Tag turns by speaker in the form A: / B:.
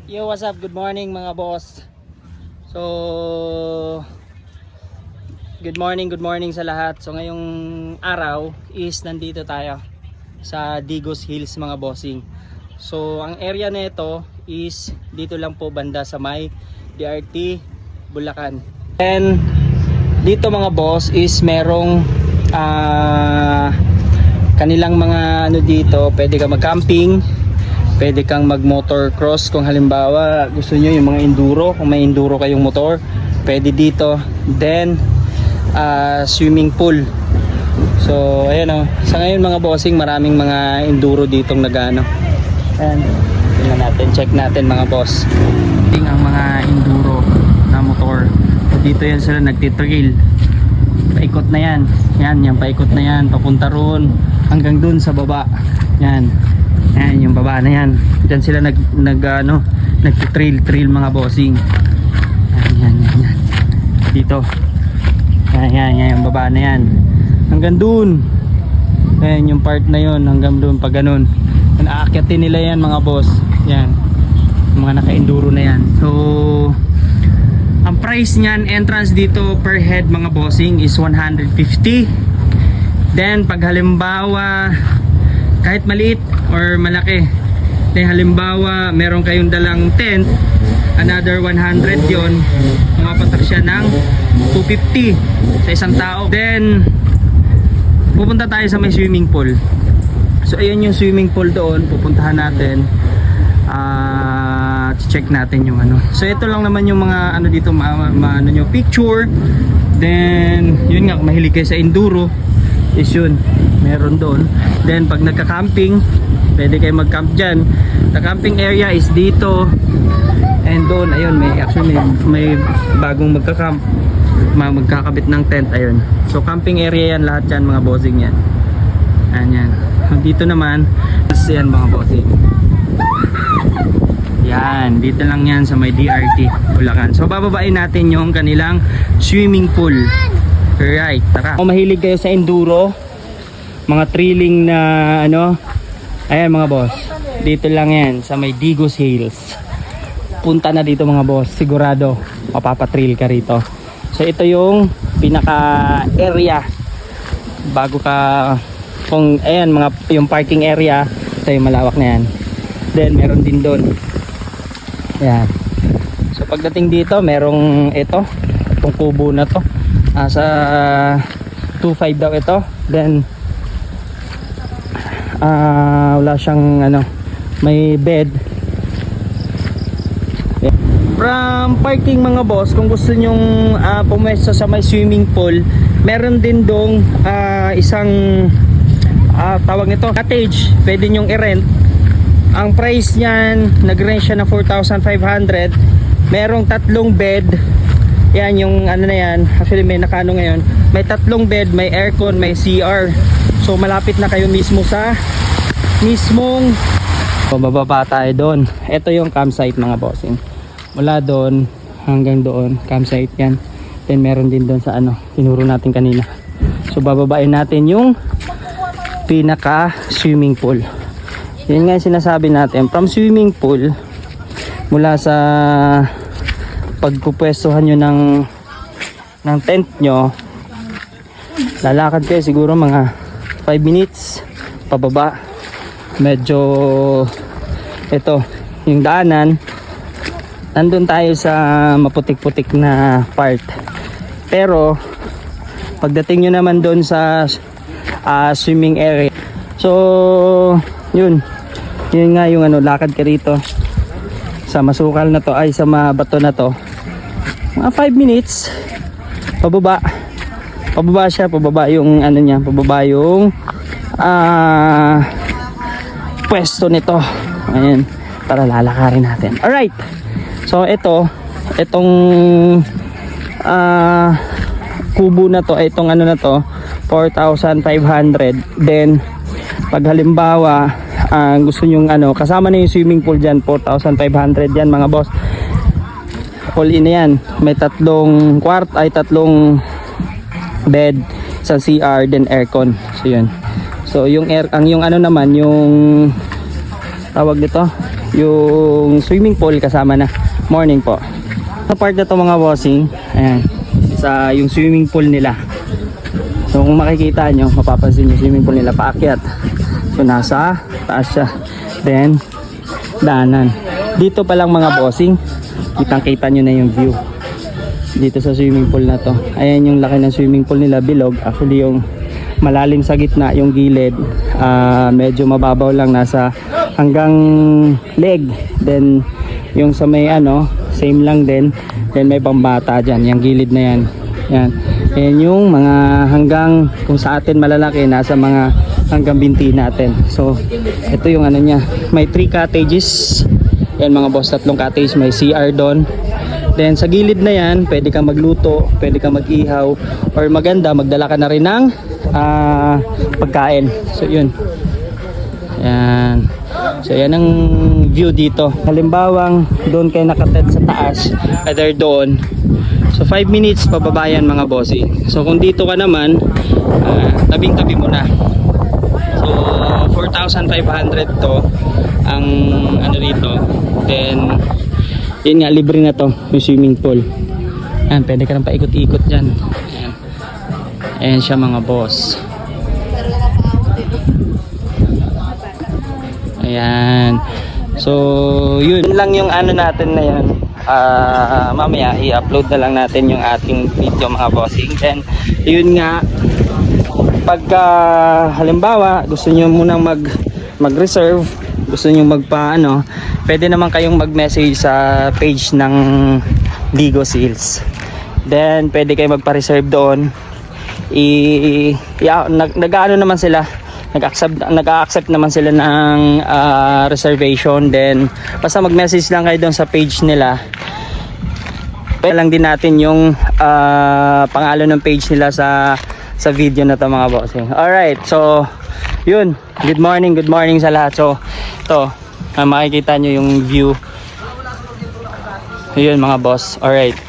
A: Yo, what's up? Good morning mga boss. So, good morning sa lahat. So, ngayong araw is nandito tayo sa Digos Hills mga bossing. So, ang area na ito is dito lang po banda sa may DRT, Bulacan. And dito mga boss is merong kanilang mga ano dito, pwede ka mag-camping, pwede kang mag motor cross kung halimbawa gusto nyo yung mga enduro, kung may enduro kayong motor pwede dito. Then swimming pool. So ayan o, sa ngayon mga bossing maraming mga enduro ditong nagano. And tingnan natin, check natin mga boss. Ting ang mga enduro na motor dito, yan sila nagtitrail, paikot na yan, yan paikot na yan papunta roon hanggang dun sa baba. Yan yung baba na yan. Diyan sila nagtitrail mga bossing. Yan. Dito. Yan yung baba na yan. Hanggang dun. Yan yung part na yon hanggang dun pa ganun. Aakyatin nila yan mga boss. Yan. Yung mga naka-enduro na yan. So, ang price niyan, entrance dito per head mga bossing is 150. Then, pag halimbawa kahit maliit or malaki, then halimbawa meron kayong dalang tent, another 100 yon, mapapatak siya ng 250 sa isang tao. Then pupunta tayo sa may swimming pool. So ayun yung swimming pool doon, pupuntahan natin, check natin yung ano. So ito lang naman yung mga ano dito, ano nyo, picture. Then yun nga, kung mahilig kayo sa enduro is yun, meron doon. Then pag nagka-camping, pwede kayo mag-camp dyan. The camping area is dito and doon. Ayun, may bagong magka-camp, magkakabit ng tent. Ayun, so camping area yan lahat yan mga bossing yan. Ayan. Dito naman yan mga bossing, yan, dito lang yan sa may DRT Bulacan. So bababain natin yung kanilang swimming pool. Right, tara. Kung mahilig kayo sa enduro, mga thrilling na ano, ayan mga boss, dito lang yan sa may Digos Hills. Punta na dito mga boss, sigurado mapapatrill ka rito. So ito yung pinaka area bago ka, kung ayan mga yung parking area, ito yung malawak na yan. Then meron din doon. Ayan. So pagdating dito, merong itong kubo na to. Sa 2.5 daw ito. Then wala siyang ano, may bed. From parking mga boss, kung gusto nyong pumwesto sa may swimming pool, meron din dong isang tawag nito, cottage, pwede nyong i-rent. Ang price niyan, nag-rent siya na 4,500. merong 3 bed. Yan yung ano na yan. Actually may nakano ngayon. May 3 bed, may aircon, may CR. So malapit na kayo mismo sa mismong bababa tayo doon. Ito yung campsite mga bossing. Mula doon hanggang doon, campsite yan. Then meron din doon sa ano, tinuro natin kanina. So bababain natin yung pinaka swimming pool. Yan nga yung sinasabi natin. From swimming pool, mula sa pagpupwestuhan nyo ng tent nyo, lalakad kayo siguro mga 5 minutes pababa. Medyo ito yung daanan, nandun tayo sa maputik-putik na part. Pero pagdating nyo naman doon sa swimming area, so yun nga yung ano, lakad ka rito sa masukal na to, ay sa mabato na to, mga 5 minutes pababa siya, pababa yung ano niya, pababa yung pwesto nito. Ayan, para lalakarin natin. Alright, so itong kubo na to, itong ano na to, 4,500. Then pag halimbawa gusto nyong ano, kasama na yung swimming pool dyan, 4,500 yan mga boss. All in na yan. May 3 bed, sa CR, then aircon. So yun. So yung ano naman, yung tawag dito, yung swimming pool kasama na. Morning po. Sa part na to mga bossing, ayan, sa yung swimming pool nila. So kung makikita nyo, mapapansin yung swimming pool nila paakyat. So nasa taas siya. Then daanan. Dito pa lang mga bossing, kitang-kita nyo na yung view. Dito sa swimming pool na to. Ayan yung laki ng swimming pool nila, bilog. Actually yung malalim sa gitna, yung gilid medyo mababaw lang, nasa hanggang leg. Then yung sa may ano, same lang din. Then may pambata dyan, yung gilid na yan. Yan. Yan yung mga hanggang, kung sa atin malalaki, nasa mga hanggang binti natin. So ito yung ano niya, may 3 cottages. Yan mga boss, 3 cottage, may CR doon. Then sa gilid na yan, pwede kang magluto, pwede kang mag-ihaw, or maganda, magdala ka na rin ng pagkain. So yun. Yan. So yan ang view dito. Halimbawang doon kayo nakated sa taas, either doon. So 5 minutes pababayan mga bossing. So kung dito ka naman, tabing-tabi mo na. So 4,500 to ang ano dito. Then yun nga, libre na to yung swimming pool. Ayan, pwede ka nang paikot-ikot dyan. Ayan. Ayan siya mga boss. Ayan. So yun lang yung ano natin na yan. Mamaya i-upload na lang natin yung ating video mga bossing. Then yun nga, pagka halimbawa gusto nyo munang mag-reserve, gusto nyo magpa-ano, pwede naman kayong mag-message sa page ng Ligo Seals. Then pwede kayo magpa-reserve doon. Nag-ano naman sila, nag-accept naman sila ng reservation. Then basta mag-message lang kayo doon sa page nila. Pwede lang din natin yung pangalan ng page nila sa video na to mga bossing. Alright, so yun, good morning sa lahat. So ito, makikita nyo yung view. Yun mga boss. Alright.